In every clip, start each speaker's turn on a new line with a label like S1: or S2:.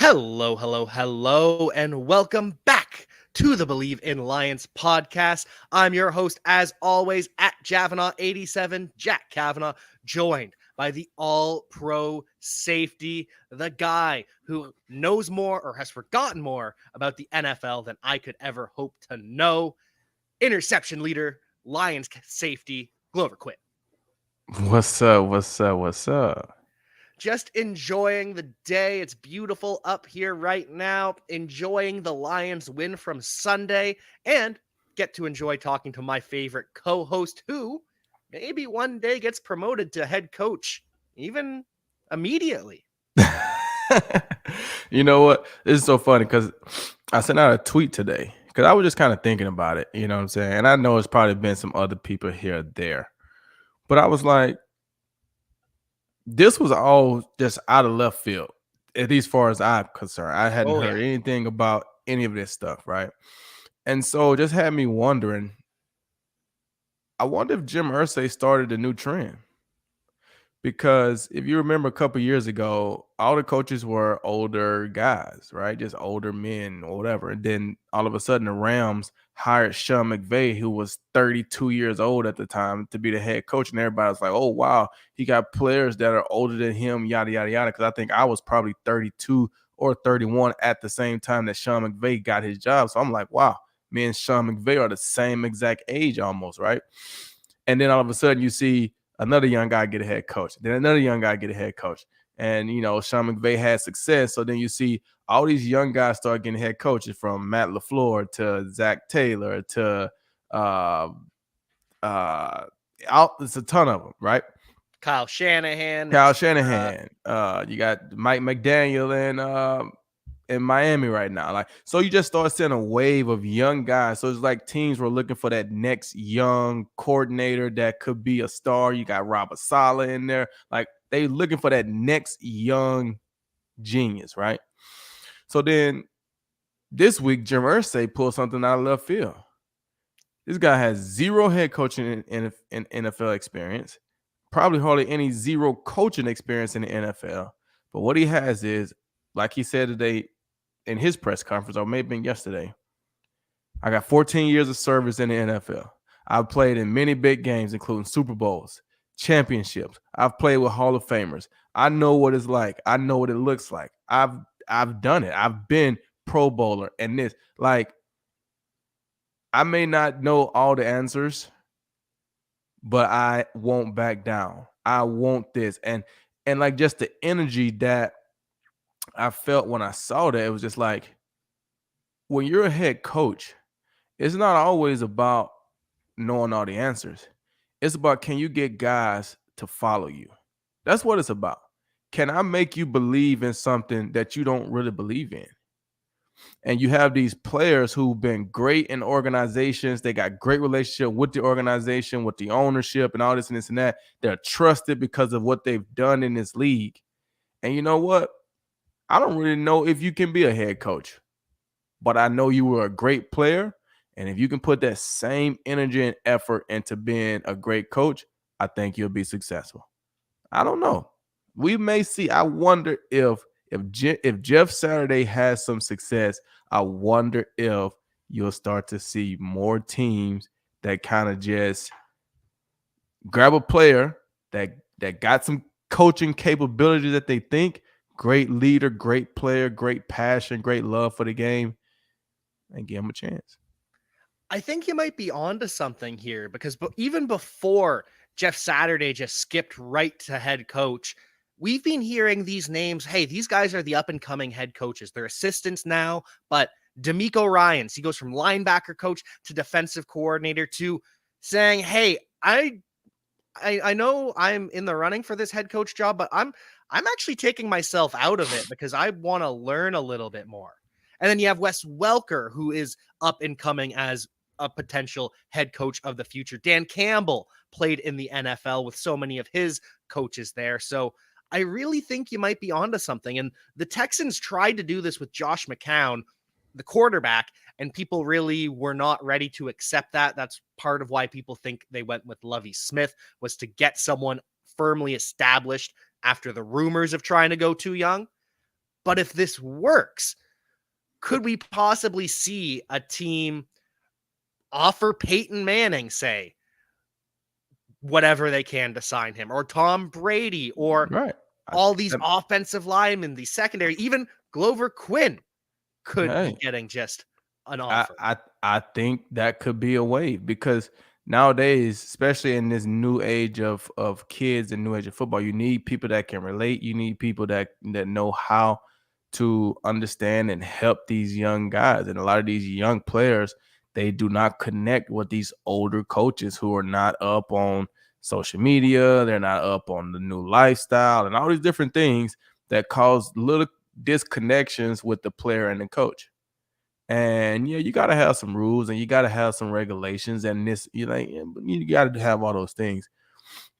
S1: Hello, hello, hello, and welcome back to the Believe in Lions podcast. I'm your host, as always, at Javanaugh87, Jack Kavanaugh, joined by the all pro safety, the guy who knows more or has forgotten more about the NFL than I could ever hope to know, interception leader, Lions safety, Glover Quinn.
S2: What's up? What's up? What's up?
S1: Just enjoying the day. It's beautiful up here right now. Enjoying the Lions win from Sunday and get to enjoy talking to my favorite co host who maybe one day gets promoted to head coach, even immediately.
S2: You know what? This is so funny because I sent out a tweet today because I was just kind of thinking about it. You know what I'm saying? And I know it's probably been some other people here or there, but I was like, this was all just out of left field, at least far as I'm concerned. I hadn't
S1: Oh, yeah.
S2: heard anything about any of this stuff, right? And so it just had me wondering. I wonder if Jim Irsay started a new trend. Because if you remember a couple years ago, all the coaches were older guys, right? Just older men or whatever. And then all of a sudden, the Rams hired Sean McVay, who was 32 years old at the time, to be the head coach. And everybody was like, oh, wow, he got players that are older than him, yada, yada, yada. Because I think I was probably 32 or 31 at the same time that Sean McVay got his job. So I'm like, wow, me and Sean McVay are the same exact age almost, right? And then all of a sudden, you see another young guy get a head coach, then another young guy get a head coach. And, Sean McVay had success. So then you see all these young guys start getting head coaches, from Matt LaFleur to Zach Taylor to it's a ton of them, right?
S1: Kyle Shanahan.
S2: Kyle Shanahan. You got Mike McDaniel in Miami right now. Like, so you just start seeing a wave of young guys. So it's like teams were looking for that next young coordinator that could be a star. You got Robert Saleh in there. Like, they looking for that next young genius, right? So then this week, Jim Irsay pulled something out of left field. This guy has zero head coaching in NFL experience, probably hardly any zero coaching experience in the NFL. But what he has is, like he said today in his press conference, or maybe yesterday, I got 14 years of service in the NFL. I've played in many big games, including Super Bowls, championships. I've played with Hall of Famers. I know what it's like. I know what it looks like. I've done it. I've been Pro Bowler and this. Like, I may not know all the answers, but I won't back down. I want this. And like, just the energy that I felt when I saw that, it was just like, when you're a head coach, it's not always about knowing all the answers. It's about, can you get guys to follow you? That's what it's about. Can I make you believe in something that you don't really believe in? And you have these players who've been great in organizations. They got great relationship with the organization, with the ownership, and all this and this and that. They're trusted because of what they've done in this league. And you know what? I don't really know if you can be a head coach, but I know you were a great player. And if you can put that same energy and effort into being a great coach, I think you'll be successful. I don't know. We may see. I wonder if Jeff Saturday has some success. I wonder if you'll start to see more teams that kind of just grab a player that got some coaching capability, that they think great leader, great player, great passion, great love for the game, and give him a chance.
S1: I think you might be onto something here because even before Jeff Saturday just skipped right to head coach, we've been hearing these names. Hey, these guys are the up and coming head coaches. They're assistants now, but D'Amico Ryans, he goes from linebacker coach to defensive coordinator to saying, "Hey, I know I'm in the running for this head coach job, but I'm actually taking myself out of it because I want to learn a little bit more." And then you have Wes Welker, who is up and coming as a potential head coach of the future. Dan Campbell played in the NFL with so many of his coaches there. So I really think you might be onto something. And the Texans tried to do this with Josh McCown, the quarterback, and people really were not ready to accept that. That's part of why people think they went with Lovie Smith, was to get someone firmly established after the rumors of trying to go too young. But if this works, could we possibly see a team offer Peyton Manning, say, whatever they can to sign him, or Tom Brady, or
S2: Right. I,
S1: all these
S2: I-
S1: offensive linemen, the secondary, even Glover Quinn could be
S2: hey,
S1: getting just an
S2: I,
S1: offer.
S2: I I think that could be a wave because nowadays, especially in this new age of kids and new age of football, you need people that can relate. You need people that know how to understand and help these young guys. And a lot of these young players, they do not connect with these older coaches who are not up on social media. They're not up on the new lifestyle and all these different things that cause little disconnections with the player and the coach. And yeah, you gotta have some rules and you gotta have some regulations, and this you like you gotta have all those things.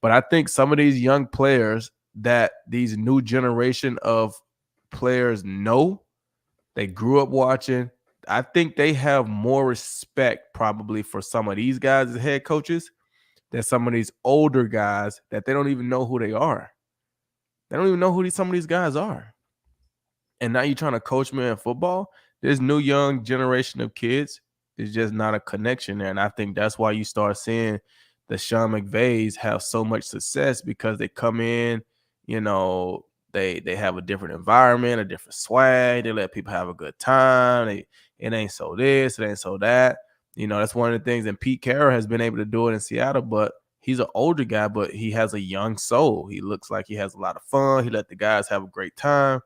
S2: But I think some of these young players that these new generation of players know, they grew up watching. I think they have more respect probably for some of these guys as head coaches than some of these older guys that they don't even know who they are. They don't even know who some of these guys are. And now you're trying to coach me in football. This new young generation of kids is just not a connection there. And I think that's why you start seeing the Sean McVays have so much success because they come in, you know, they have a different environment, a different swag. They let people have a good time. It ain't so this, it ain't so that. You know, that's one of the things. And Pete Carroll has been able to do it in Seattle, but he's an older guy, but he has a young soul. He looks like he has a lot of fun. He let the guys have a great time,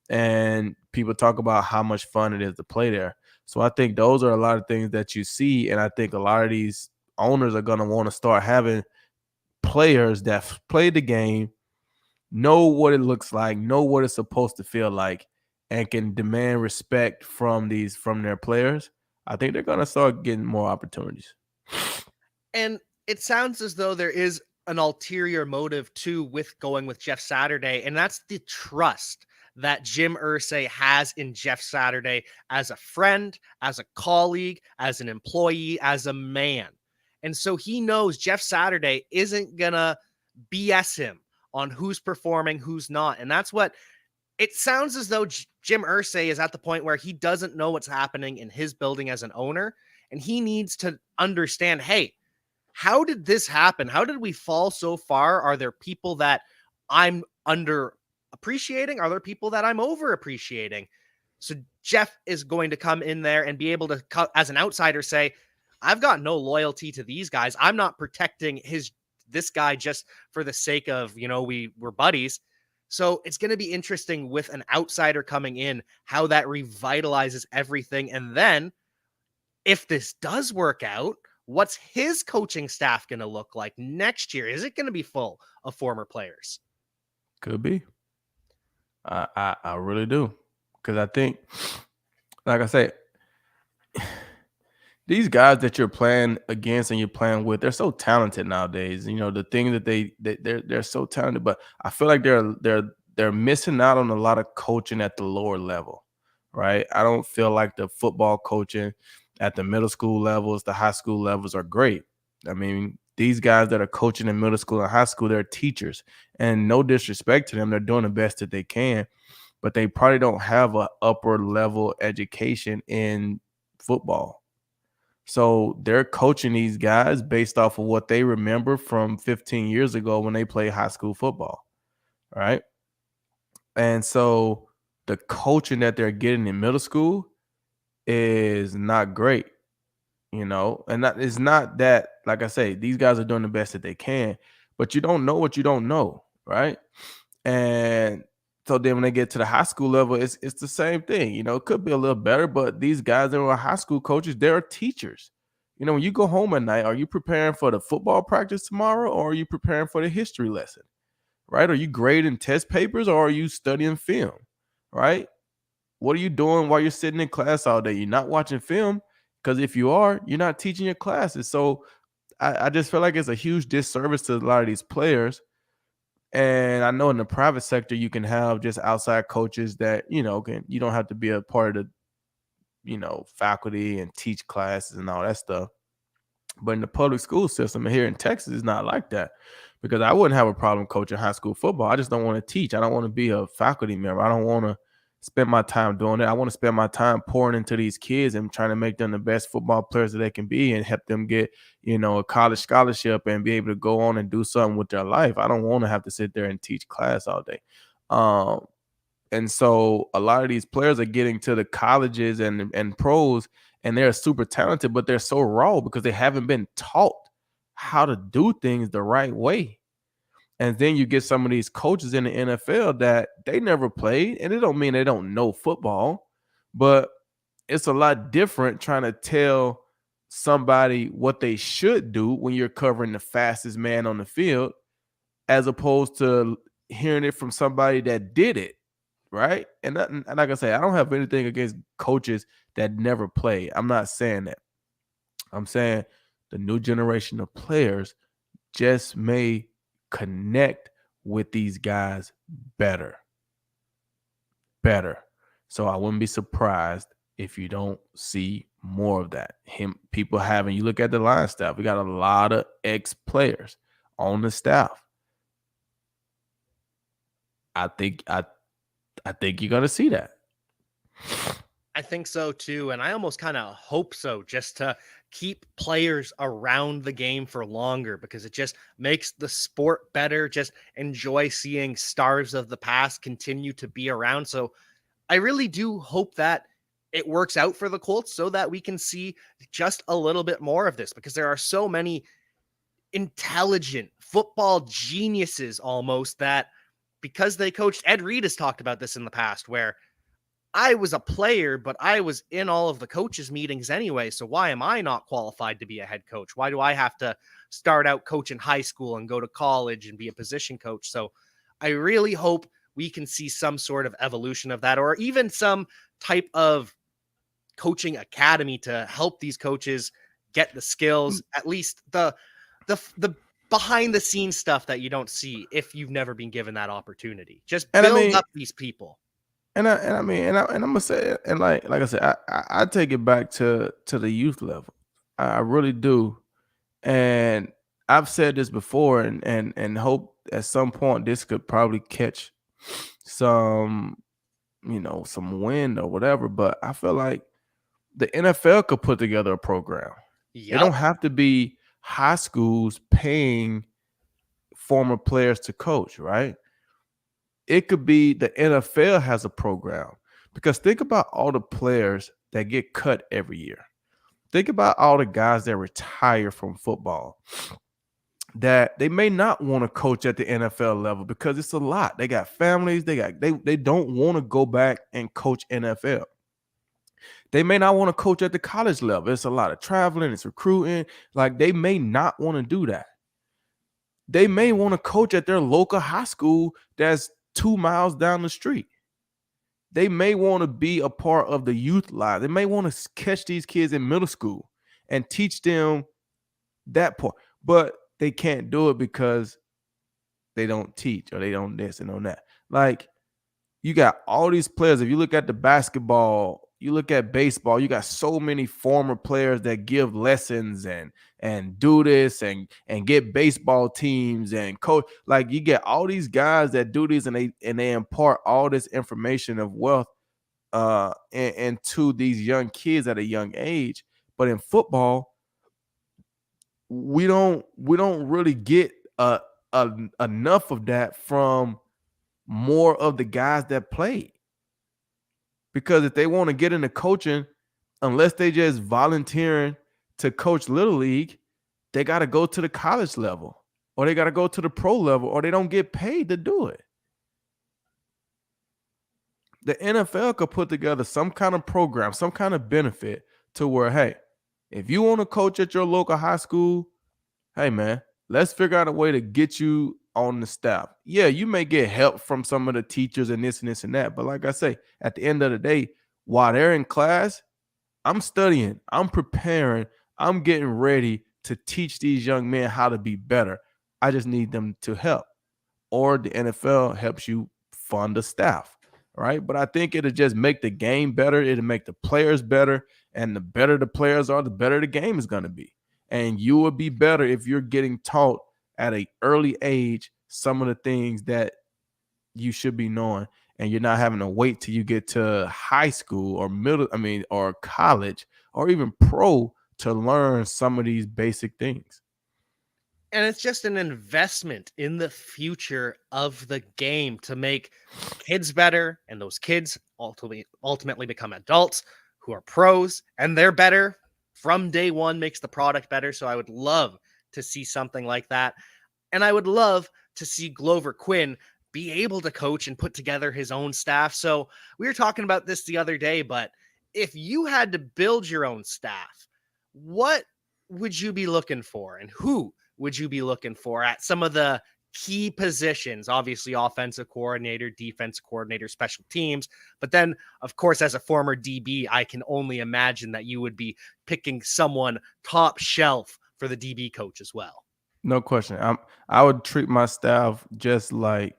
S2: and people talk about how much fun it is to play there. So I think those are a lot of things that you see, and I think a lot of these owners are going to want to start having players that play the game, know what it looks like, know what it's supposed to feel like, and can demand respect from their players. I think they're going to start getting more opportunities.
S1: And it sounds as though there is an ulterior motive too with going with Jeff Saturday, and that's the trust that Jim Irsay has in Jeff Saturday as a friend, as a colleague, as an employee, as a man. And so he knows Jeff Saturday isn't gonna BS him on who's performing, who's not. And that's what it sounds as though Jim Irsay is at the point where he doesn't know what's happening in his building as an owner, and he needs to understand, hey, how did this happen? How did we fall so far? Are there people that I'm under appreciating? Are there people that I'm over appreciating? So Jeff is going to come in there and be able to, as an outsider, say, I've got no loyalty to these guys. I'm not protecting this guy just for the sake of, we're buddies. So it's going to be interesting with an outsider coming in, how that revitalizes everything. And then if this does work out, what's his coaching staff going to look like next year? Is it going to be full of former players?
S2: Could be. I really do, because I think, like I say, these guys that you're playing against and you're playing with, they're so talented nowadays. You know, the thing that they're so talented, but I feel like they're missing out on a lot of coaching at the lower level, right? I don't feel like the football coaching at the middle school levels, the high school levels are great. I mean, these guys that are coaching in middle school and high school, they're teachers, and no disrespect to them, they're doing the best that they can, but they probably don't have a upper level education in football. So they're coaching these guys based off of what they remember from 15 years ago when they played high school football, right? And so the coaching that they're getting in middle school is not great, and that is not that, like I say, these guys are doing the best that they can, but you don't know what you don't know, right? And so then when they get to the high school level, it's the same thing. It could be a little better, but these guys that are high school coaches, they're teachers. When you go home at night, are you preparing for the football practice tomorrow, or are you preparing for the history lesson? Right? Are you grading test papers, or are you studying film? Right? What are you doing while you're sitting in class all day? You're not watching film, because if you are, you're not teaching your classes. So I just feel like it's a huge disservice to a lot of these players. And I know in the private sector, you can have just outside coaches that, you don't have to be a part of the, faculty and teach classes and all that stuff. But in the public school system here in Texas, it's not like that, because I wouldn't have a problem coaching high school football. I just don't want to teach. I don't want to be a faculty member. I don't want to, spend my time doing it. I want to spend my time pouring into these kids and trying to make them the best football players that they can be and help them get, a college scholarship and be able to go on and do something with their life. I don't want to have to sit there and teach class all day. And so a lot of these players are getting to the colleges and pros, and they're super talented, but they're so raw because they haven't been taught how to do things the right way. And then you get some of these coaches in the NFL that they never played, and it don't mean they don't know football, but it's a lot different trying to tell somebody what they should do when you're covering the fastest man on the field, as opposed to hearing it from somebody that did it, right? And like I say, I don't have anything against coaches that never play. I'm not saying that. I'm saying the new generation of players just may connect with these guys better. So I wouldn't be surprised if you don't see more of that. People having, you look at the line staff, we got a lot of ex-players on the staff. I think you're gonna see that.
S1: I think so too. And I almost kind of hope so, just to keep players around the game for longer, because it just makes the sport better. Just enjoy seeing stars of the past continue to be around. So I really do hope that it works out for the Colts so that we can see just a little bit more of this, because there are so many intelligent football geniuses almost that, because they coached, Ed Reed has talked about this in the past, where I was a player, but I was in all of the coaches' meetings anyway. So why am I not qualified to be a head coach? Why do I have to start out coaching high school and go to college and be a position coach? So I really hope we can see some sort of evolution of that, or even some type of coaching academy to help these coaches get the skills, at least the behind the scenes stuff that you don't see if you've never been given that opportunity. Just build up these people.
S2: And I'm gonna say it, and like I said, I take it back to the youth level. I really do, and I've said this before, and hope at some point this could probably catch some, some wind or whatever. But I feel like the NFL could put together a program. They don't have to be high schools paying former players to coach, right? It could be the NFL has a program, because think about all the players that get cut every year. Think about all the guys that retire from football that they may not want to coach at the NFL level because it's a lot. They got families, they don't want to go back and coach NFL. They may not want to coach at the college level. It's a lot of traveling, it's recruiting. Like, they may not want to do that. They may want to coach at their local high school that's 2 miles down the street. They may want to be a part of the youth life. They may want to catch these kids in middle school and teach them that part, but they can't do it because they don't teach, or they don't this and on that. Like, you got all these players. If you look at the basketball, you look at baseball, you got so many former players that give lessons and do this and get baseball teams and coach. Like, you get all these guys that do this, and they impart all this information of wealth and to these young kids at a young age. But in football, we don't really get enough of that from more of the guys that play. Because if they want to get into coaching, unless they just volunteering to coach Little League, they got to go to the college level, or they got to go to the pro level, or they don't get paid to do it. The NFL could put together some kind of program, some kind of benefit to where, hey, if you want to coach at your local high school, hey, man, let's figure out a way to get you on the staff. Yeah, you may get help from some of the teachers and this and this and that. But like I say, at the end of the day, while they're in class, I'm studying, I'm preparing, I'm getting ready to teach these young men how to be better. I just need them to help. Or the NFL helps you fund the staff, right? But I think it'll just make the game better. It'll make the players better. And the better the players are, the better the game is going to be. And you will be better if you're getting taught at an early age some of the things that you should be knowing, and you're not having to wait till you get to high school or or college or even pro to learn some of these basic things.
S1: And it's just an investment in the future of the game to make kids better, and those kids ultimately become adults who are pros, and they're better from day one, makes the product better. So I would love to see something like that. And I would love to see Glover Quinn be able to coach and put together his own staff. So we were talking about this the other day, but if you had to build your own staff, what would you be looking for, and who would you be looking for at some of the key positions? Obviously, offensive coordinator, defensive coordinator, special teams. But then, of course, as a former DB, I can only imagine that you would be picking someone top shelf for the DB coach as well.
S2: No question. I would treat my staff just like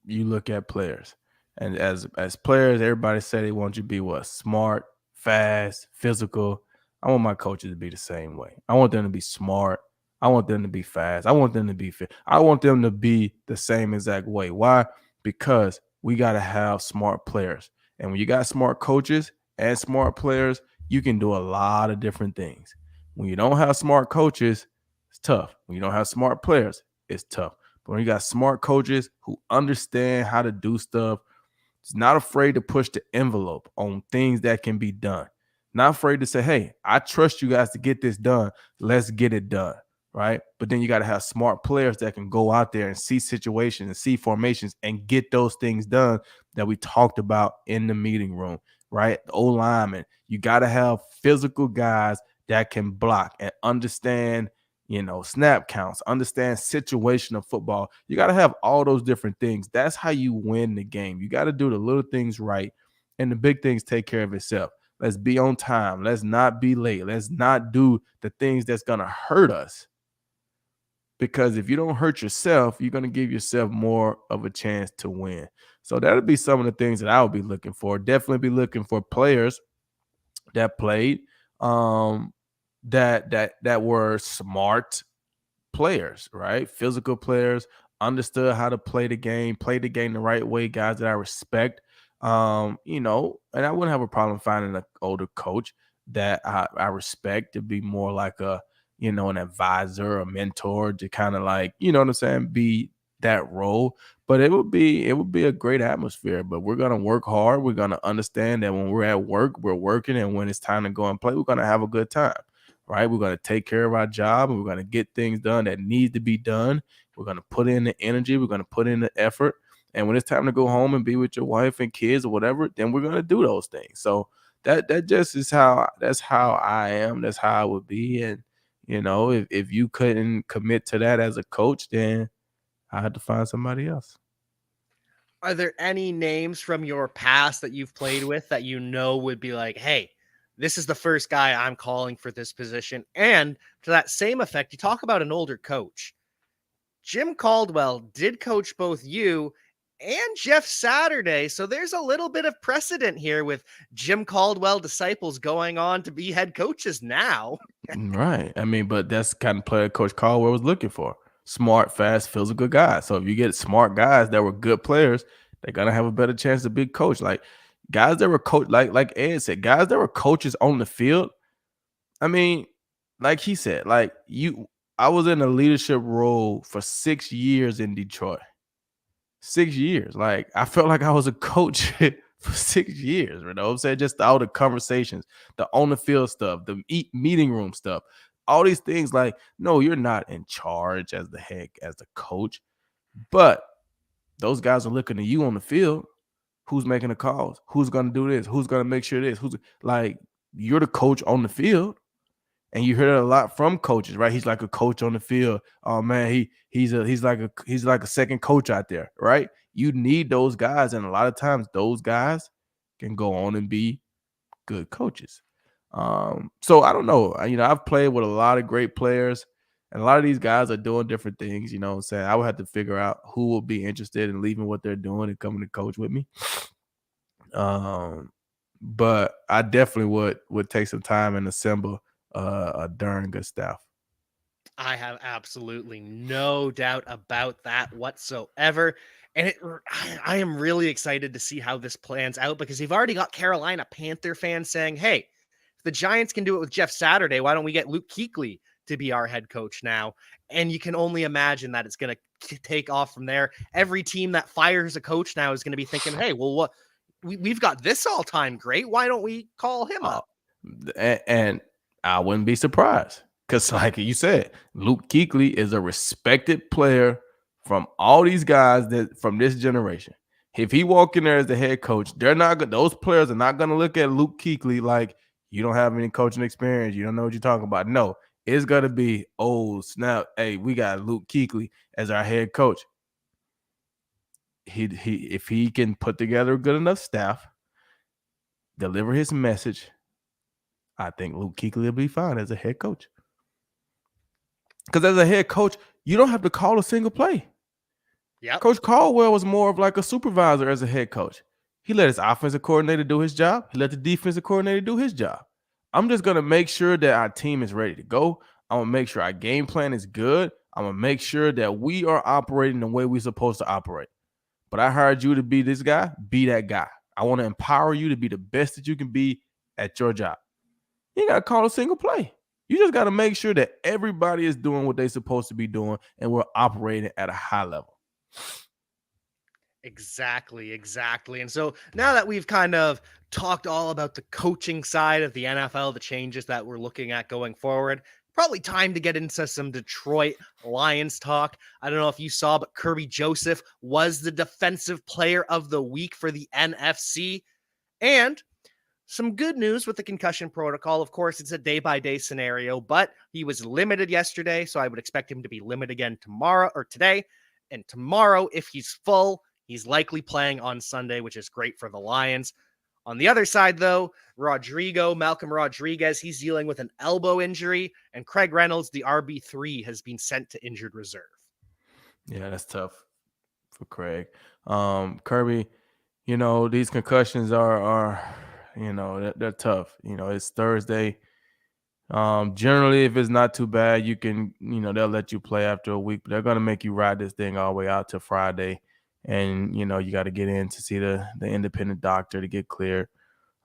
S2: you look at players. And as players, everybody say they want you to be what? Smart, fast, physical. I want my coaches to be the same way. I want them to be smart. I want them to be fast. I want them to be fit. I want them to be the same exact way. Why? Because we got to have smart players. And when you got smart coaches and smart players, you can do a lot of different things. When you don't have smart coaches, it's tough. When you don't have smart players, it's tough. But when you got smart coaches who understand how to do stuff, it's not afraid to push the envelope on things that can be done. Not afraid to say, hey, I trust you guys to get this done. Let's get it done. Right. But then you got to have smart players that can go out there and see situations and see formations and get those things done that we talked about in the meeting room. Right. The old lineman. You got to have physical guys that can block and understand, snap counts, understand situational football. You got to have all those different things. That's how you win the game. You got to do the little things right, and the big things take care of itself. Let's be on time. Let's not be late. Let's not do the things that's going to hurt us. Because if you don't hurt yourself, you're going to give yourself more of a chance to win. So that'll be some of the things that I would be looking for. Definitely be looking for players that played, that were smart players, right? Physical players, understood how to play the game the right way, guys that I respect. And I wouldn't have a problem finding an older coach that I respect to be more like an advisor, a mentor to kind of like, you know what I'm saying, be that role. But it would be a great atmosphere. But we're gonna work hard. We're gonna understand that when we're at work, we're working, and when it's time to go and play, we're gonna have a good time, right? We're going to take care of our job, and we're going to get things done that need to be done. We're going to put in the energy. We're going to put in the effort. And when it's time to go home and be with your wife and kids or whatever, then we're going to do those things. So that just is that's how I am. That's how I would be. And, if you couldn't commit to that as a coach, then I had to find somebody else.
S1: Are there any names from your past that you've played with that would be like, hey, this is the first guy I'm calling for this position? And to that same effect, you talk about an older coach. Jim Caldwell did coach both you and Jeff Saturday. So there's a little bit of precedent here with Jim Caldwell disciples going on to be head coaches now.
S2: Right. I mean, but that's the kind of player Coach Caldwell was looking for. Smart, fast, physical guys. So if you get smart guys that were good players, they're gonna have a better chance to be coach. Like guys that were coach, like Ed said, guys that were coaches on the field. I mean, like he said, I was in a leadership role for 6 years in Detroit. 6 years. Like I felt like I was a coach for 6 years. You know what I'm saying? Just all the conversations, the on the field stuff, the meeting room stuff, all these things. Like, no, you're not in charge as the coach, but those guys are looking at you on the field. Who's making the calls? Who's gonna do this? Who's gonna make sure this? Who's like you're the coach on the field. And you hear it a lot from coaches, right? He's like a coach on the field. Oh man, he's like a second coach out there, right? You need those guys, and a lot of times those guys can go on and be good coaches. So I don't know. I've played with a lot of great players, and a lot of these guys are doing different things. You know what I'm saying? I would have to figure out who will be interested in leaving what they're doing and coming to coach with me. But I definitely would take some time and assemble a darn good staff.
S1: I have absolutely no doubt about that whatsoever. And I am really excited to see how this plans out because you've already got Carolina Panther fans saying, hey, if the Giants can do it with Jeff Saturday, why don't we get Luke Kuechly to be our head coach now? And you can only imagine that it's going to take off from there. Every team that fires a coach now is going to be thinking, hey, well, what we've got this all time great. Why don't we call him
S2: Uh,
S1: up?
S2: and I wouldn't be surprised because, like you said, Luke Kuechly is a respected player from all these guys that from this generation. If he walk in there as the head coach, they're not good. Those players are not going to look at Luke Kuechly like you don't have any coaching experience. You don't know what you're talking about. No, it's going to be, oh snap, hey, we got Luke Kuechly as our head coach. He if he can put together a good enough staff, deliver his message, I think Luke Kuechly will be fine as a head coach. Because as a head coach, you don't have to call a single play.
S1: Yeah.
S2: Coach Caldwell was more of like a supervisor as a head coach. He let his offensive coordinator do his job. He let the defensive coordinator do his job. I'm just going to make sure that our team is ready to go. I'm going to make sure our game plan is good. I'm going to make sure that we are operating the way we're supposed to operate. But I hired you to be this guy. Be that guy. I want to empower you to be the best that you can be at your job. You ain't got to call a single play. You just got to make sure that everybody is doing what they're supposed to be doing and we're operating at a high level.
S1: Exactly. And so now that we've kind of talked all about the coaching side of the NFL, the changes that we're looking at going forward, probably time to get into some Detroit Lions talk. I don't know if you saw, but Kirby Joseph was the defensive player of the week for the NFC. And some good news with the concussion protocol. Of course, it's a day-by-day scenario, but he was limited yesterday, so I would expect him to be limited again tomorrow or today. And tomorrow, if he's full, he's likely playing on Sunday, which is great for the Lions. On the other side, though, Malcolm Rodriguez, he's dealing with an elbow injury, and Craig Reynolds, the RB3, has been sent to injured reserve.
S2: Yeah, that's tough for Craig. Kirby, these concussions are they're tough. It's Thursday. Generally, if it's not too bad, you can, they'll let you play after a week, but they're gonna make you ride this thing all the way out to Friday. And you got to get in to see the independent doctor to get cleared.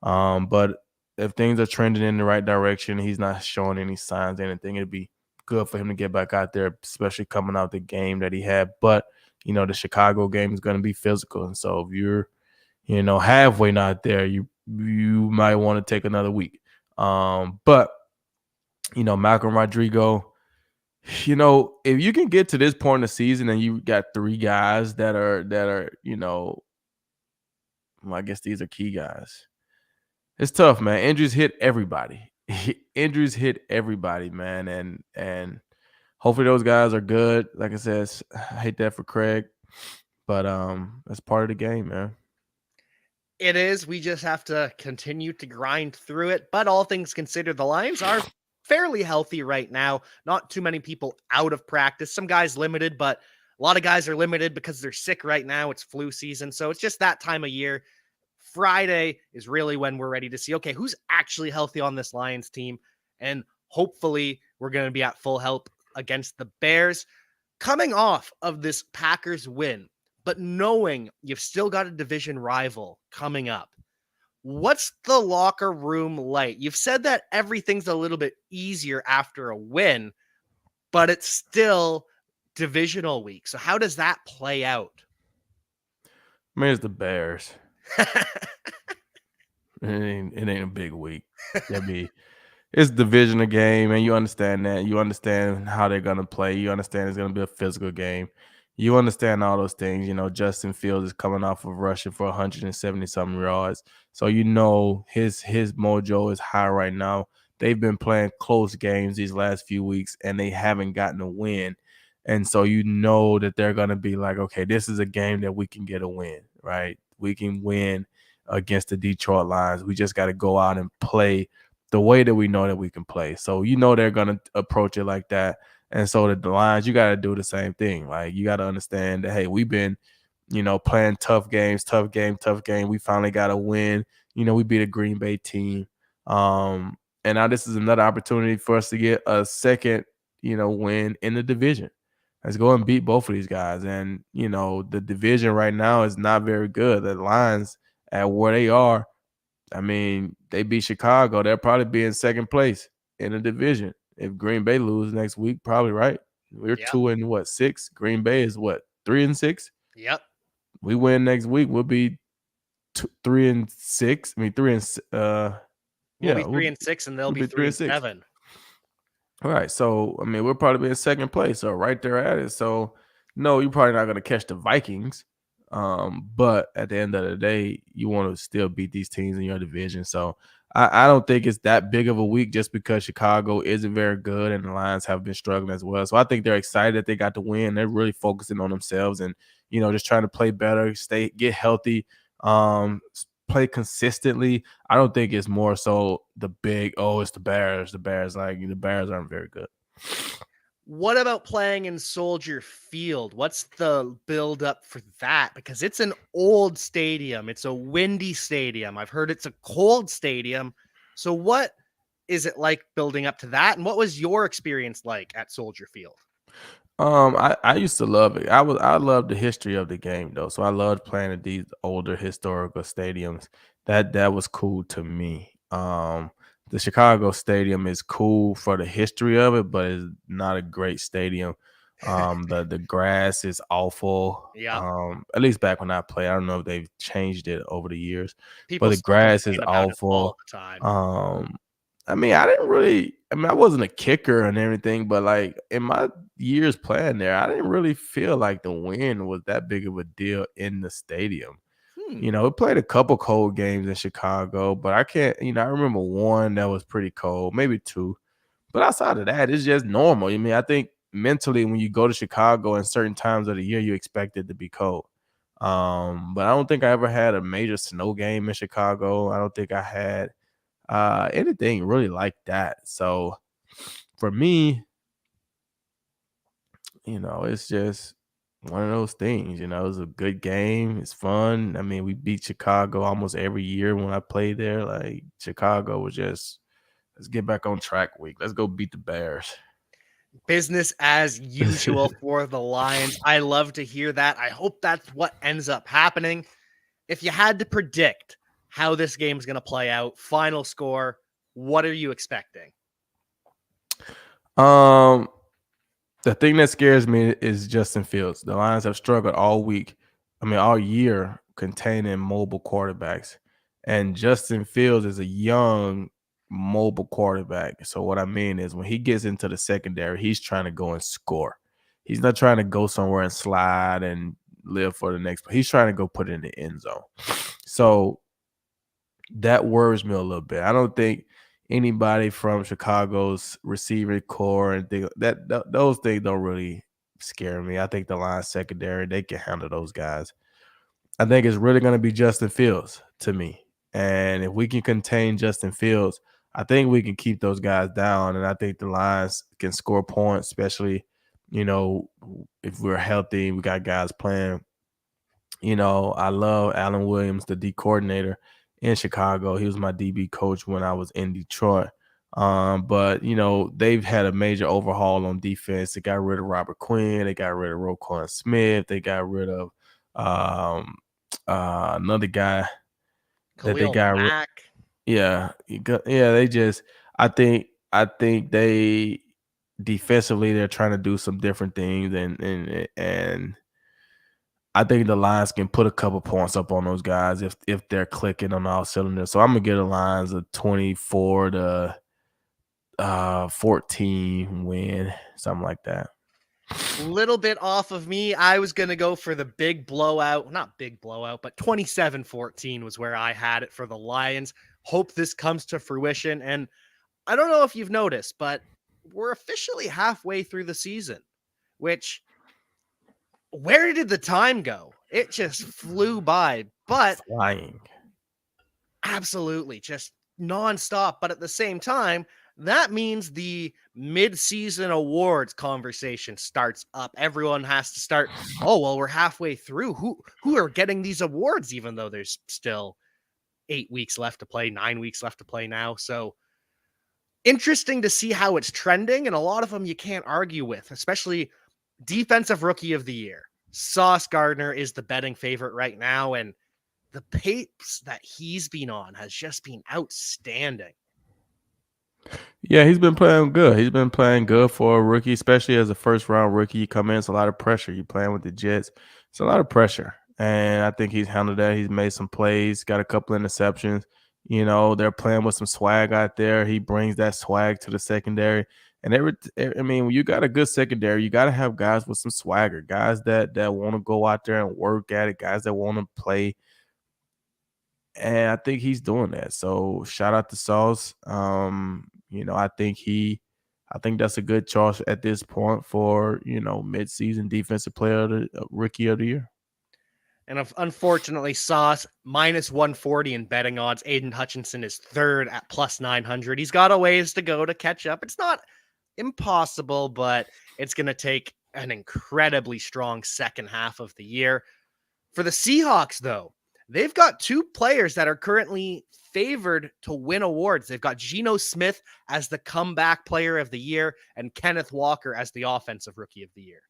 S2: But if things are trending in the right direction, he's not showing any signs of anything, it'd be good for him to get back out there, especially coming out the game that he had. But the Chicago game is going to be physical, and so if you're halfway not there, you might want to take another week. But Malcolm Rodrigo, if you can get to this point in the season and you got three guys that are well, I guess these are key guys. It's tough, man. Injuries hit everybody. Injuries hit everybody, man. And hopefully those guys are good. Like I said, I hate that for Craig, but that's part of the game, man.
S1: It is. We just have to continue to grind through it. But all things considered, the Lions are fairly healthy right now. Not too many people out of practice. Some guys limited, but a lot of guys are limited because they're sick right now. It's flu season. So it's just that time of year. Friday is really when we're ready to see, okay, who's actually healthy on this Lions team. And hopefully we're going to be at full health against the Bears. Coming off of this Packers win, but knowing you've still got a division rival coming up, what's the locker room like? You've said that everything's a little bit easier after a win, but it's still divisional week. So how does that play out?
S2: I mean, it's the Bears. it ain't a big week. It's a divisional game, and you understand that. You understand how they're gonna play. You understand it's gonna be a physical game. You understand all those things. Justin Fields is coming off of rushing for 170-something yards. So his mojo is high right now. They've been playing close games these last few weeks, and they haven't gotten a win. And so that they're going to be like, okay, this is a game that we can get a win, right? We can win against the Detroit Lions. We just got to go out and play the way that we know that we can play. So they're going to approach it like that. And so the Lions, you got to do the same thing. Like, you got to understand that, hey, we've been, playing tough games. We finally got a win. We beat a Green Bay team. And now this is another opportunity for us to get a second, win in the division. Let's go and beat both of these guys. And, you know, the division right now is not very good. The Lions at where they are, I mean, they beat Chicago. They'll probably be in second place in the division. If Green Bay lose next week, probably right. We're
S1: Yep.
S2: 2-6. Green Bay is what, 3-6?
S1: Yep.
S2: We win next week, we'll be 3-6. I mean,
S1: We'll
S2: yeah,
S1: be 3-6 and they'll
S2: we'll
S1: be
S2: be
S1: three
S2: three
S1: and
S2: and six.
S1: seven.
S2: All right. So, I mean, we'll probably be in second place. So, right there at it. So, no, you're probably not going to catch the Vikings. But at the end of the day, you want to still beat these teams in your division. So, I don't think it's that big of a week just because Chicago isn't very good and the Lions have been struggling as well. So, I think they're excited that they got to win. They're really focusing on themselves and, you know, just trying to play better, get healthy, play consistently. I don't think it's more so the big, oh, it's the Bears. The Bears aren't very good.
S1: What about playing in Soldier Field? What's the build up for that? Because it's an old stadium. It's a windy stadium. I've heard it's a cold stadium. So what is it like building up to that? And what was your experience like at Soldier Field?
S2: I used to love it. I loved the history of the game though. So I loved playing at these older historical stadiums. That was cool to me. The Chicago Stadium is cool for the history of it, but it's not a great stadium. The grass is awful.
S1: Yeah.
S2: At least back when I played. I don't know if they've changed it over the years, but
S1: People
S2: the
S1: still
S2: grass is
S1: complain about it all
S2: awful.
S1: the time.
S2: I mean, I wasn't a kicker and everything, but like in my years playing there, I didn't really feel like the wind was that big of a deal in the stadium.
S1: Hmm.
S2: You know, we played a couple cold games in Chicago, but I can't, you know, I remember one that was pretty cold, maybe two. But outside of that, it's just normal. I mean, I think mentally when you go to Chicago in certain times of the year, you expect it to be cold. But I don't think I ever had a major snow game in Chicago. I don't think I had anything really like that. So for me, you know, it's just one of those things. You know, it's a good game. It's fun. I mean, we beat Chicago almost every year when I played there. Like Chicago was just, let's get back on track week. Let's go beat the Bears.
S1: Business as usual for the Lions. I love to hear that. I hope that's what ends up happening. If you had to predict how this game's going to play out, final score, what are you expecting?
S2: um, the thing that scares me is Justin Fields. The Lions have struggled all week. I mean, all year containing mobile quarterbacks. And Justin Fields is a young mobile quarterback. So what I mean is when he gets into the secondary, he's trying to go and score. He's not trying to go somewhere and slide and live for the next, but he's trying to go put it in the end zone. So that worries me a little bit. I don't think anybody from Chicago's receiving core and those things don't really scare me. I think the line secondary, they can handle those guys. I think it's really going to be Justin Fields to me. And if we can contain Justin Fields, I think we can keep those guys down. And I think the Lions can score points, especially, you know, if we're healthy, we got guys playing. You know, I love Alan Williams, the D coordinator in Chicago. He was my DB coach when I was in Detroit. But you know, they've had a major overhaul on defense. They got rid of Robert Quinn, they got rid of Roquan Smith, they got rid of um another guy that they
S1: Khalil
S2: got
S1: Mack.
S2: they just I think they defensively they're trying to do some different things and I think the Lions can put a couple points up on those guys if they're clicking on all cylinders. So I'm gonna get the Lions a 24 to 14 win, something like that.
S1: Little bit off of me. I was going to go for the big blowout. Not big blowout, but 27-14 was where I had it for the Lions. Hope this comes to fruition. And I don't know if you've noticed, but we're officially halfway through the season, which where did the time go? It just flew by, but
S2: Flying.
S1: absolutely just nonstop. But at the same time, that means the mid-season awards conversation starts up. Everyone has to start, oh, well, we're halfway through. Who are getting these awards, even though there's still 8 weeks left to play, 9 weeks left to play now. So interesting to see how it's trending, and a lot of them you can't argue with, especially Defensive Rookie of the Year. Sauce Gardner is the betting favorite right now, and the pace that he's been on has just been outstanding.
S2: Yeah, he's been playing good. He's been playing good for a rookie, especially as a first round rookie. You come in, it's a lot of pressure. You're playing with the Jets. It's a lot of pressure. And I think he's handled that. He's made some plays, got a couple interceptions. You know, they're playing with some swag out there. He brings that swag to the secondary. And I mean, when you got a good secondary, you got to have guys with some swagger, guys that want to go out there and work at it, guys that want to play. And I think he's doing that. So shout out to Sauce. I think that's a good choice at this point for midseason defensive player of the rookie of the year.
S1: And unfortunately, Sauce minus 140 in betting odds. Aiden Hutchinson is third at plus 900. He's got a ways to go to catch up. It's not impossible, but it's going to take an incredibly strong second half of the year. For the Seahawks, though, they've got two players that are currently favored to win awards. They've got Geno Smith as the comeback player of the year and Kenneth Walker as the offensive rookie of the year.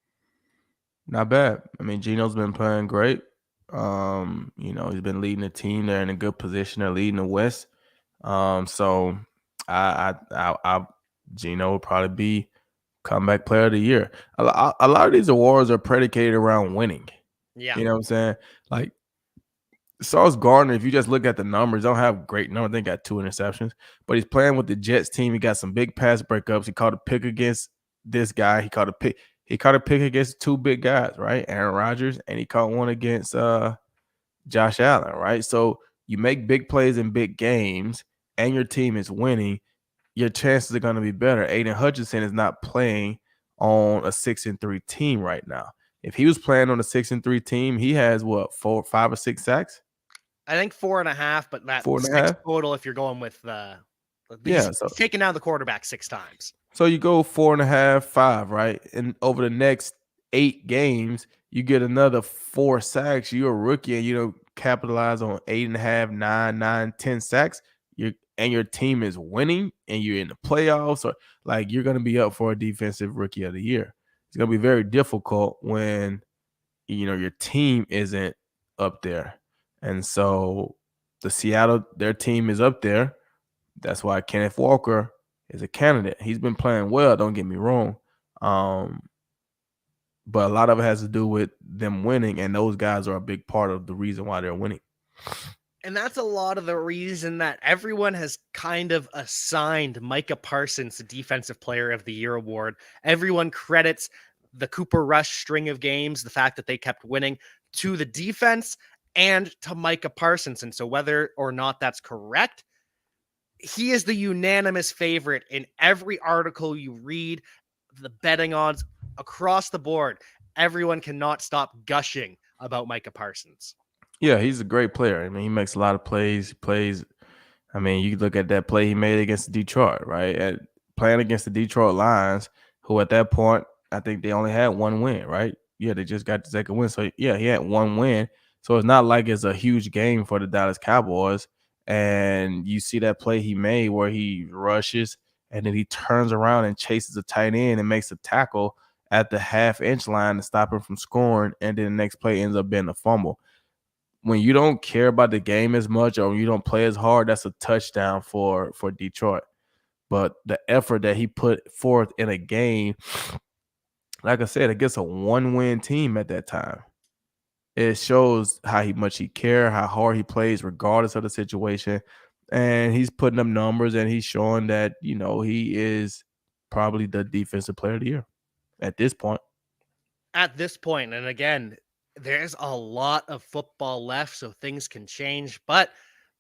S2: Not bad. I mean, Geno's been playing great. He's been leading the team. They're in a good position. They're leading the West. So I Geno will probably be comeback player of the year. A lot of these awards are predicated around winning.
S1: Yeah.
S2: You know what I'm saying? Like Sauce Gardner, if you just look at the numbers, don't have great numbers. They got 2 interceptions, but he's playing with the Jets team. He got some big pass breakups. He caught a pick against this guy. He caught a pick against 2 big guys, right? Aaron Rodgers, and he caught one against Josh Allen, right? So you make big plays in big games and your team is winning, your chances are going to be better. Aiden Hutchinson is not playing on a 6-3 team right now. If he was playing on a 6-3 team, he has what, 4, 5, or 6 sacks?
S1: I think 4.5, but that's
S2: 4.5
S1: total if you're going with the
S2: he's
S1: taking down the quarterback 6 times.
S2: So you go 4.5, 5, right? And over the next 8 games, you get another 4 sacks. You're a rookie and you don't capitalize on 8.5, 9, 10 sacks. Your team is winning and you're in the playoffs, or like you're gonna be up for a defensive rookie of the year. It's gonna be very difficult when your team isn't up there. And so their team is up there. That's why Kenneth Walker is a candidate. He's been playing well, don't get me wrong. But a lot of it has to do with them winning, and those guys are a big part of the reason why they're winning.
S1: And that's a lot of the reason that everyone has kind of assigned Micah Parsons the Defensive Player of the Year award. Everyone credits the Cooper Rush string of games, the fact that they kept winning, to the defense and to Micah Parsons. And so whether or not that's correct, he is the unanimous favorite in every article you read, the betting odds across the board. Everyone cannot stop gushing about Micah Parsons.
S2: Yeah, he's a great player. I mean, he makes a lot of plays. He plays. I mean, you look at that play he made against Detroit, right? Playing against the Detroit Lions, who at that point, I think they only had 1 win, right? Yeah, they just got the second win. So, yeah, he had 1 win. So it's not like it's a huge game for the Dallas Cowboys. And you see that play he made where he rushes and then he turns around and chases a tight end and makes a tackle at the half-inch line to stop him from scoring. And then the next play ends up being a fumble. When you don't care about the game as much or you don't play as hard, that's a touchdown for Detroit. But the effort that he put forth in a game, like I said, against a 1-win team at that time, it shows how much he cares, how hard he plays, regardless of the situation. And he's putting up numbers and he's showing that, he is probably the defensive player of the year at this point.
S1: At this point, and again, there's a lot of football left, so things can change. But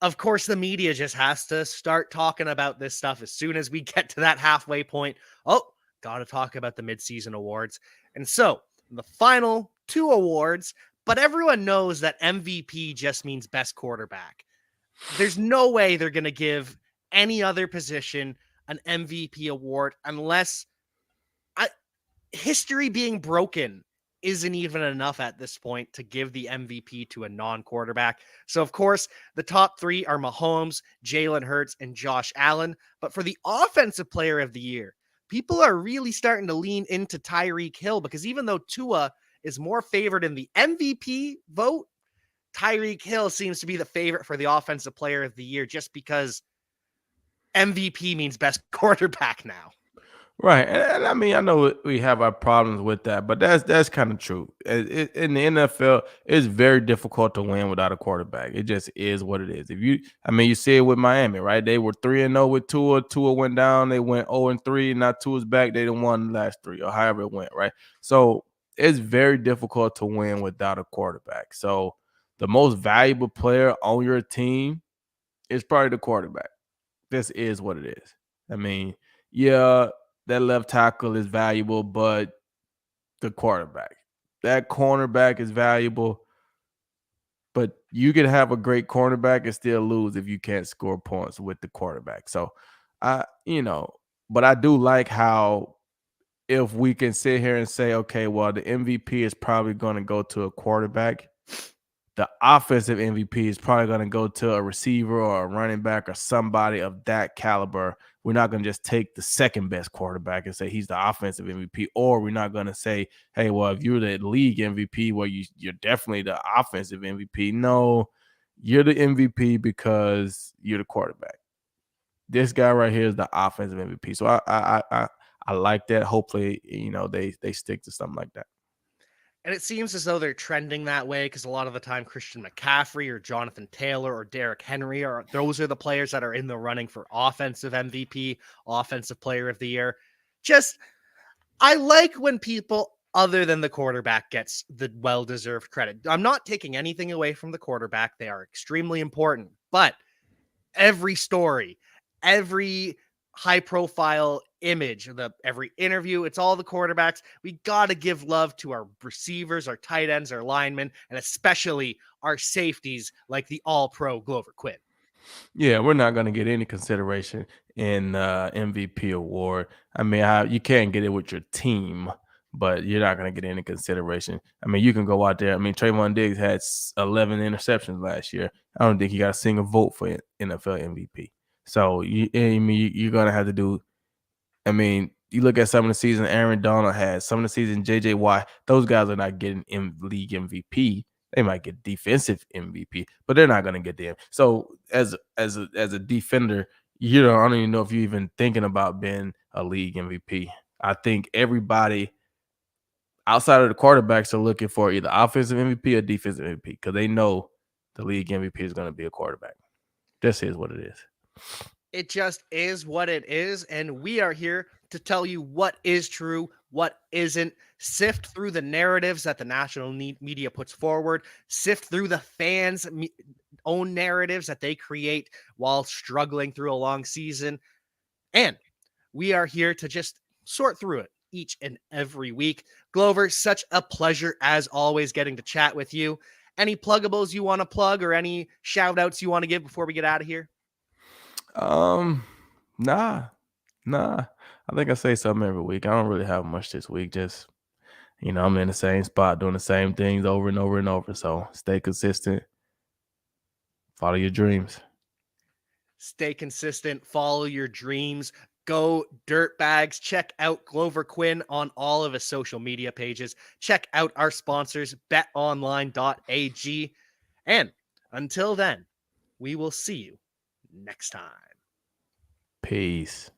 S1: of course, the media just has to start talking about this stuff as soon as we get to that halfway point. Oh, got to talk about the midseason awards. And so the final 2 awards, but everyone knows that MVP just means best quarterback. There's no way they're going to give any other position an MVP award unless history being broken isn't even enough at this point to give the MVP to a non-quarterback. So, of course, the top 3 are Mahomes, Jalen Hurts, and Josh Allen. But for the offensive player of the year, people are really starting to lean into Tyreek Hill, because even though Tua is more favored in the MVP vote, Tyreek Hill seems to be the favorite for the offensive player of the year, just because MVP means best quarterback now.
S2: Right, and I mean, I know we have our problems with that, but that's kind of true. In the NFL, it's very difficult to win without a quarterback. It just is what it is. I mean, you see it with Miami, right? They were 3-0 with Tua. Tua went down. They went 0-3. Now Tua's back. They didn't won the last three, or however it went, right? So it's very difficult to win without a quarterback. So the most valuable player on your team is probably the quarterback. This is what it is. I mean, yeah, that left tackle is valuable, but the quarterback, that cornerback is valuable, but you can have a great cornerback and still lose if you can't score points with the quarterback. So but I do like how, if we can sit here and say, okay, well, the MVP is probably going to go to a quarterback, the offensive MVP is probably going to go to a receiver or a running back or somebody of that caliber. We're not going to just take the second best quarterback and say he's the offensive MVP, or we're not going to say, hey, well, if you're the league MVP, well, you're definitely the offensive MVP. No, you're the MVP because you're the quarterback. This guy right here is the offensive MVP. So I like that. Hopefully, they stick to something like that.
S1: And it seems as though they're trending that way, because a lot of the time Christian McCaffrey or Jonathan Taylor or Derrick Henry those are the players that are in the running for offensive MVP, offensive player of the year. Just, I like when people other than the quarterback gets the well-deserved credit. I'm not taking anything away from the quarterback. They are extremely important, but every story, every high profile image, every interview, it's all the quarterbacks. We got to give love to our receivers, our tight ends, our linemen, and especially our safeties like the all-pro Glover Quinn.
S2: Yeah, we're not going to get any consideration in MVP award. I mean, you can't get it with your team, but you're not going to get any consideration. I mean, you can go out there. I mean, Trayvon Diggs had 11 interceptions last year. I don't think he got a single vote for NFL MVP. So you're going to have to do. I mean, you look at some of the season Aaron Donald had, some of the season JJ Watt. Those guys are not getting league MVP. They might get defensive MVP, but they're not going to get them. So as a defender, I don't even know if you're even thinking about being a league MVP. I think everybody outside of the quarterbacks are looking for either offensive MVP or defensive MVP, because they know the league MVP is going to be a quarterback. This is what it is.
S1: It just is what it is, and we are here to tell you what is true, what isn't, sift through the narratives that the national media puts forward, sift through the fans' own narratives that they create while struggling through a long season, and we are here to just sort through it each and every week. Glover, such a pleasure as always getting to chat with you. Any pluggables you want to plug, or any shout outs you want to give before we get out of here?
S2: Nah. I think I say something every week. I don't really have much this week. Just, I'm in the same spot doing the same things over and over and over. So stay consistent. Follow your dreams.
S1: Stay consistent. Follow your dreams. Go Dirtbags. Check out Glover Quinn on all of his social media pages. Check out our sponsors, betonline.ag. And until then, we will see you next time.
S2: Peace.